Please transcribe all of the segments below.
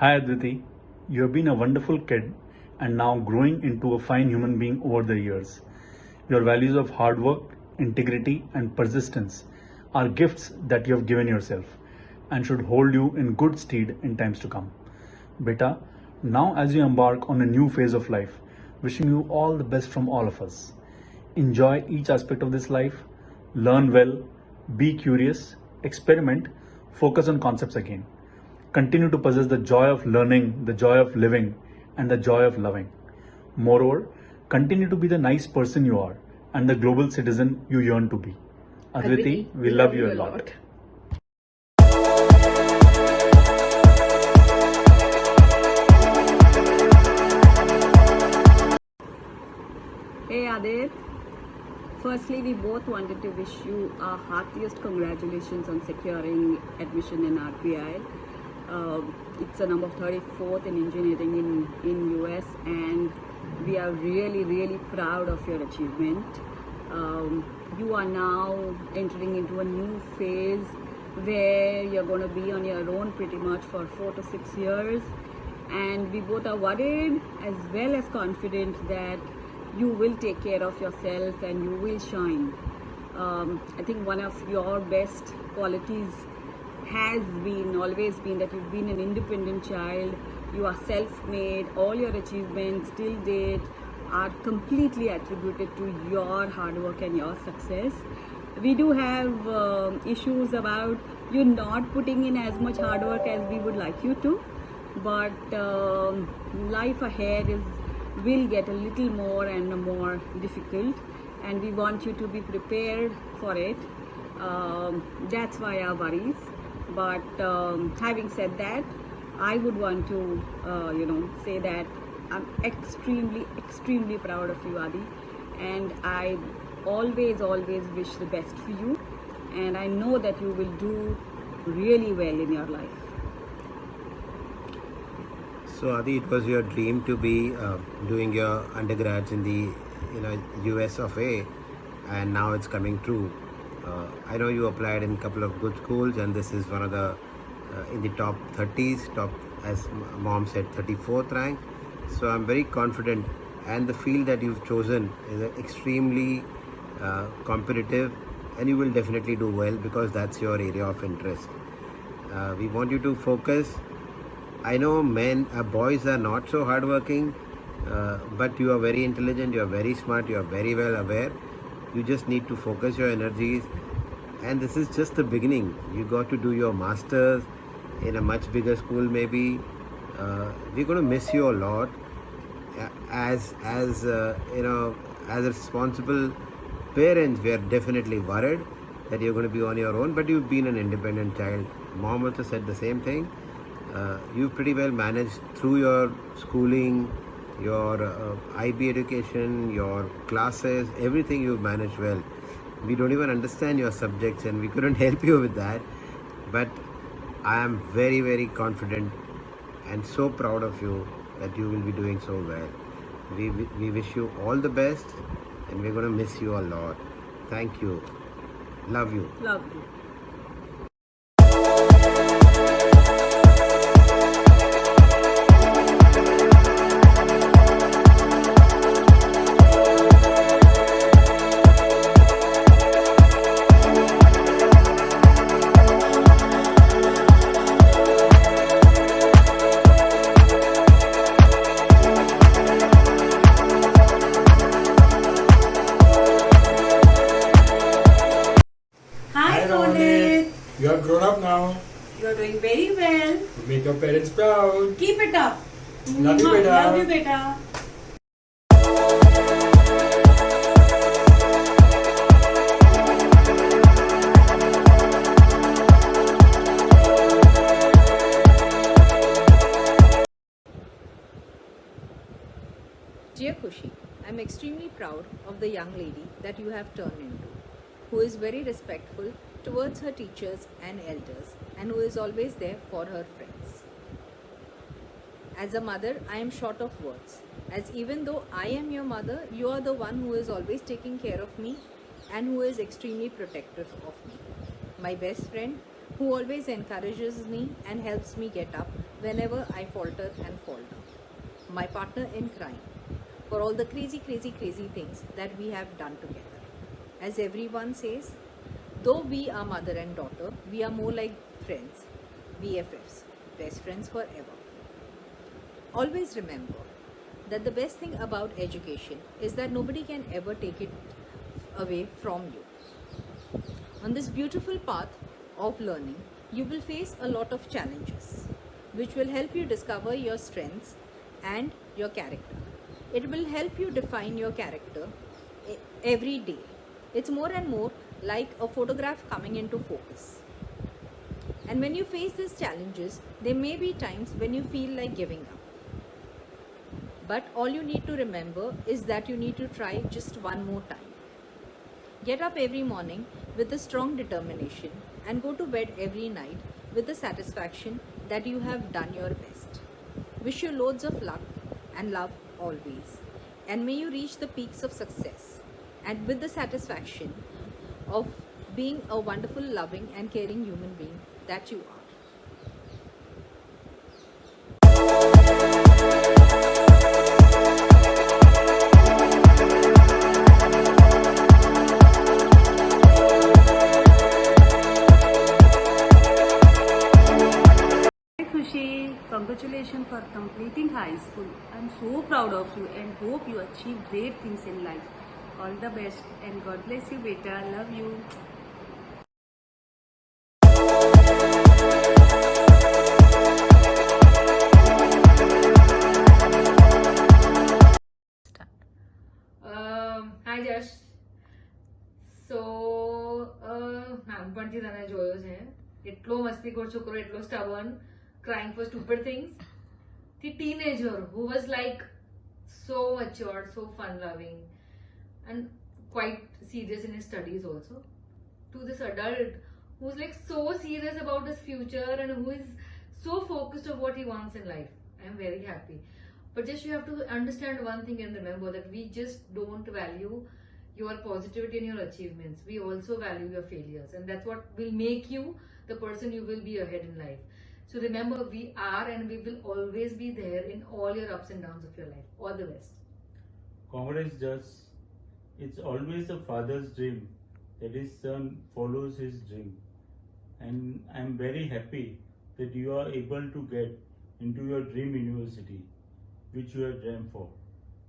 Hi Aditi, you have been a wonderful kid and now growing into a fine human being over the years. Your values of hard work, integrity, and persistence are gifts that you have given yourself and should hold you in good stead in times to come. Beta, now as you embark on a new phase of life, wishing you all the best from all of us. Enjoy each aspect of this life, learn well, be curious, experiment, focus on concepts again. Continue to possess the joy of learning, the joy of living, and the joy of loving. Moreover, continue to be the nice person you are and the global citizen you yearn to be. Adviti, we love you a lot. Hey Adit, firstly we both wanted to wish you our heartiest congratulations on securing admission in RPI. It's a number 34th in engineering in US and we are really proud of your achievement. You are now entering into a new phase where you're going to be on your own pretty much for 4 to 6 years, and we both are worried as well as confident that you will take care of yourself and you will shine. I think one of your best qualities has always been that you've been an independent child. You are self-made. All your achievements till date are completely attributed to your hard work and your success. We do have issues about you not putting in as much hard work as we would like you to, but life ahead will get a little more and more difficult, and we want you to be prepared for it. That's why our worries. But having said that, I would want to say that I'm extremely proud of you, Adi, and I always wish the best for you, and I know that you will do really well in your life. So Adi, it was your dream to be doing your undergrads in the US of A, and now it's coming true. I know you applied in a couple of good schools, and this is one of the in the top 30s, top, as mom said, 34th rank. So I'm very confident, and the field that you've chosen is extremely competitive, and you will definitely do well because that's your area of interest. We want you to focus. I know boys are not so hardworking, but you are very intelligent, you are very smart, you are very well aware. You just need to focus your energies, and this is just the beginning. You got to do your masters in a much bigger school maybe. We're going to miss you a lot. As as responsible parents, we are definitely worried that you're going to be on your own, but you've been an independent child. Mom also said the same thing. You've pretty well managed through your schooling, your IB education, your classes, everything you've managed well. We don't even understand your subjects and we couldn't help you with that. But I am very confident and so proud of you that you will be doing so well. We wish you all the best, and we're going to miss you a lot. Thank you. Love you. Love you. Hi, Ronit. You have grown up now. You are doing very well. You make your parents proud. Keep it up. Love you, beta. Love you, beta. Dear Kushi, I am extremely proud of the young lady that you have turned into, who is very respectful towards her teachers and elders, and who is always there for her friends. As a mother, I am short of words, as even though I am your mother, you are the one who is always taking care of me and who is extremely protective of me. My best friend, who always encourages me and helps me get up whenever I falter and falter. My partner in crime for all the crazy things that we have done together. As everyone says, though we are mother and daughter, we are more like friends, BFFs, best friends forever. Always remember that the best thing about education is that nobody can ever take it away from you. On this beautiful path of learning, you will face a lot of challenges, which will help you discover your strengths and your character. It will help you define your character every day. It's more and more like a photograph coming into focus. And when you face these challenges, there may be times when you feel like giving up. But all you need to remember is that you need to try just one more time. Get up every morning with a strong determination and go to bed every night with the satisfaction that you have done your best. Wish you loads of luck and love always. And may you reach the peaks of success and with the satisfaction of being a wonderful, loving and caring human being that you are. Hi Khushi, congratulations for completing high school. I'm so proud of you and hope you achieve great things in life. All the best and God bless you, beta. Love you. હાય જશ સો નાનપણથી તને જોયો છે એટલો મસ્તીખોર છોકરો એટલો સ્ટબર્ન crying for stupid things the teenager who was like so matured, so fun loving and quite serious in his studies also, to this adult who's like so serious about his future and who is so focused on what he wants in life. I am very happy. But just you have to understand one thing and remember that we just don't value your positivity and your achievements. We also value your failures, and that's what will make you the person you will be ahead in life. So remember, we are and we will always be there in all your ups and downs of your life. All the best. Congrats, Judge. It's always a father's dream that his son follows his dream. And I'm very happy that you are able to get into your dream university, which you have dreamt for.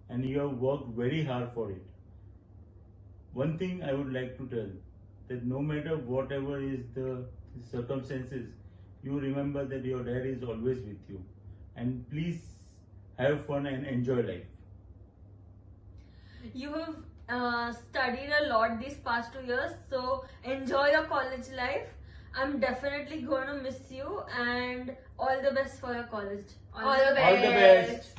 And you have worked very hard for it. One thing I would like to tell, that no matter whatever is the circumstances, you remember that your dad is always with you. And please have fun and enjoy life. You have studied a lot these past 2 years, so enjoy your college life. I'm definitely going to miss you and all the best for your college. All the best. All the best.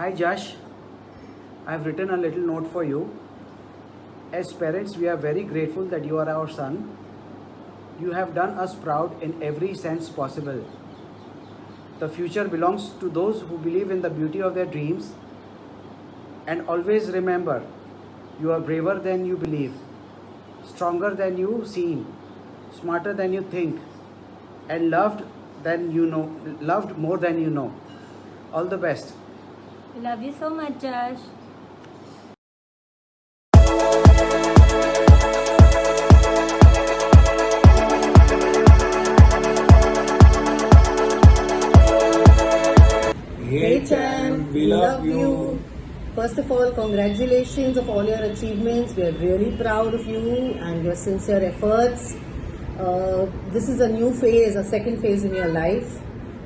Hi Josh, I have written a little note for you. As parents, we are very grateful that you are our son. You have done us proud in every sense possible. The future belongs to those who believe in the beauty of their dreams. And always remember, you are braver than you believe, stronger than you seem, smarter than you think, and loved more than you know. All the best. Love you so much, Josh. Hey Chan, we love you. First of all, congratulations of all your achievements. We are really proud of you and your sincere efforts. This is a new phase, a second phase in your life.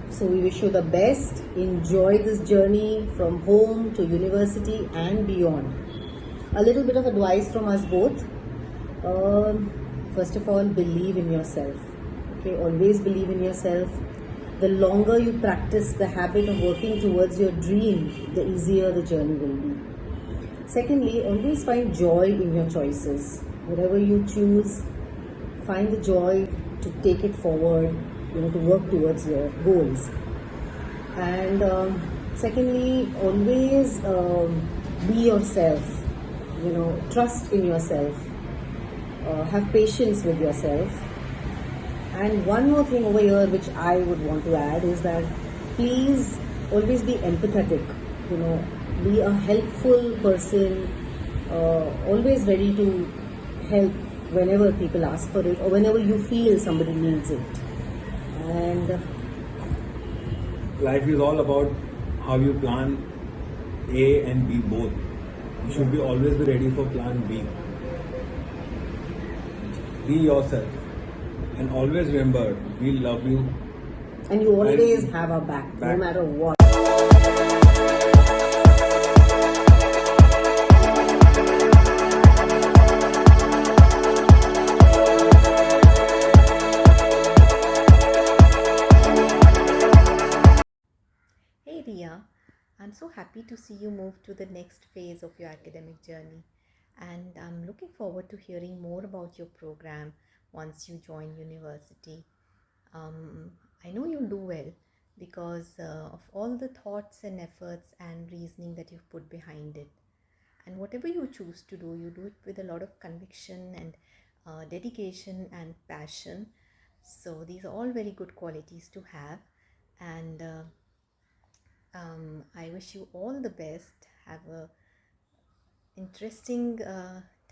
So we wish you the best. Enjoy this journey from home to university and beyond. A little bit of advice from us both. First of all, believe in yourself. Okay, always believe in yourself. The longer you practice the habit of working towards your dream, the easier the journey will be. Secondly, always find joy in your choices. Whatever you choose, find the joy to take it forward to work towards your goals. And secondly, always be yourself. Trust in yourself. Have patience with yourself. And one more thing over here which I would want to add is that please always be empathetic. Be a helpful person. Always ready to help whenever people ask for it or whenever you feel somebody needs it. And Life is all about how you plan A and B both. You should be always be ready for plan B. Be yourself and always remember we love you. And you always have our back, no matter what. Hey Ria, I'm so happy to see you move to the next phase of your academic journey, and I'm looking forward to hearing more about your program once you join university. I know you'll do well because of all the thoughts and efforts and reasoning that you've put behind it. And whatever you choose to do, you do it with a lot of conviction and dedication and passion. So these are all very good qualities to have. And I wish you all the best. Have a interesting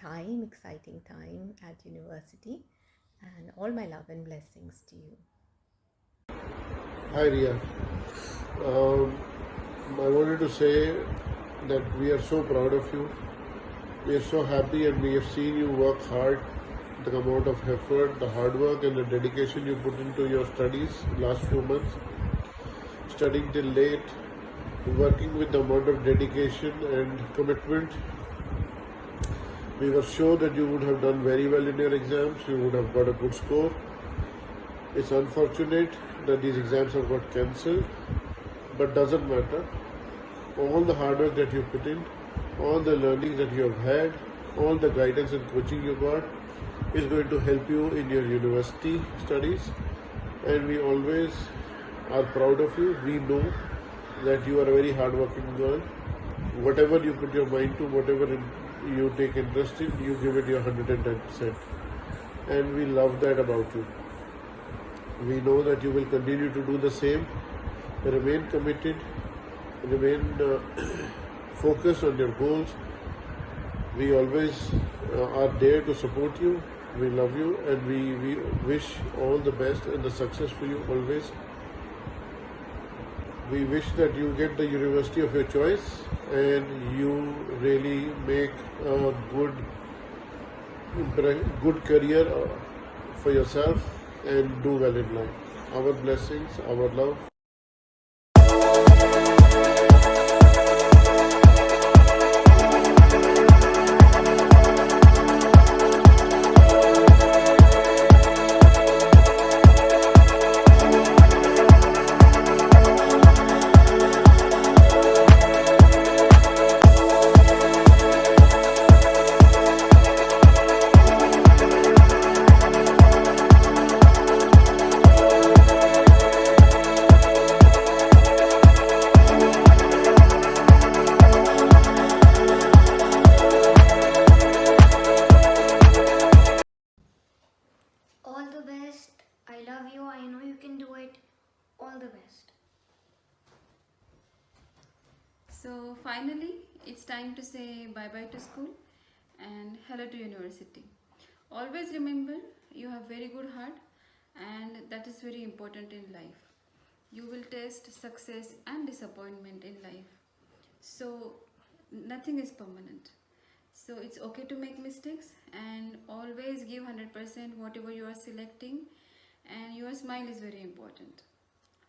time, exciting time at university, and all my love and blessings to you. Hi Ria. I wanted to say that we are so proud of you. We are so happy and we have seen you work hard, the amount of effort, the hard work and the dedication you put into your studies last few months. Studying till late, working with the amount of dedication and commitment. We were sure that you would have done very well in your exams, you would have got a good score. It's unfortunate that these exams have got cancelled, but doesn't matter. All the hard work that you put in, all the learning that you have had, all the guidance and coaching you got is going to help you in your university studies, and we always are proud of you. We know that you are a very hardworking girl. Whatever you put your mind to, whatever you take interest in, you give it your 110%. And we love that about you. We know that you will continue to do the same. Remain committed, remain focused on your goals. We always are there to support you. We love you and we wish all the best and the success for you always. We wish that you get the university of your choice and you really make a good career for yourself and do well in life. Our blessings, our love. All the best. I love you. I know you can do it. All the best. So finally, it's time to say bye-bye to school and hello to university. Always remember, you have very good heart and that is very important in life. You will taste success and disappointment in life. So nothing is permanent. So it's okay to make mistakes and always give 100% whatever you are selecting, and your smile is very important.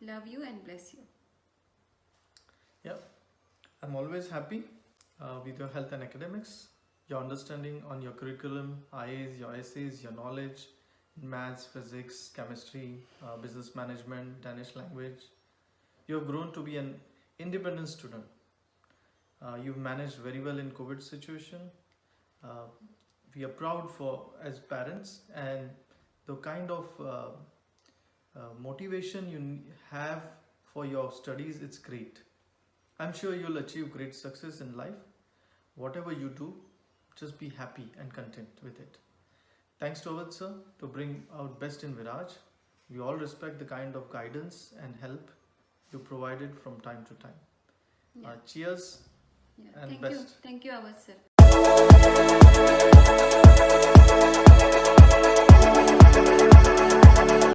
Love you and bless you. Yeah, I'm always happy with your health and academics, your understanding on your curriculum, IAs, your essays, your knowledge in maths, physics, chemistry, business management, Danish language. You have grown to be an independent student. You've managed very well in COVID situation. We are proud for as parents, and the kind of motivation you have for your studies, it's great. I'm sure you'll achieve great success in life. Whatever you do, just be happy and content with it. Thanks to Awadh sir to bring out best in Viraj. We all respect the kind of guidance and help you provided from time to time. Yeah. Cheers and Thank best. you. Thank you, Awadh sir.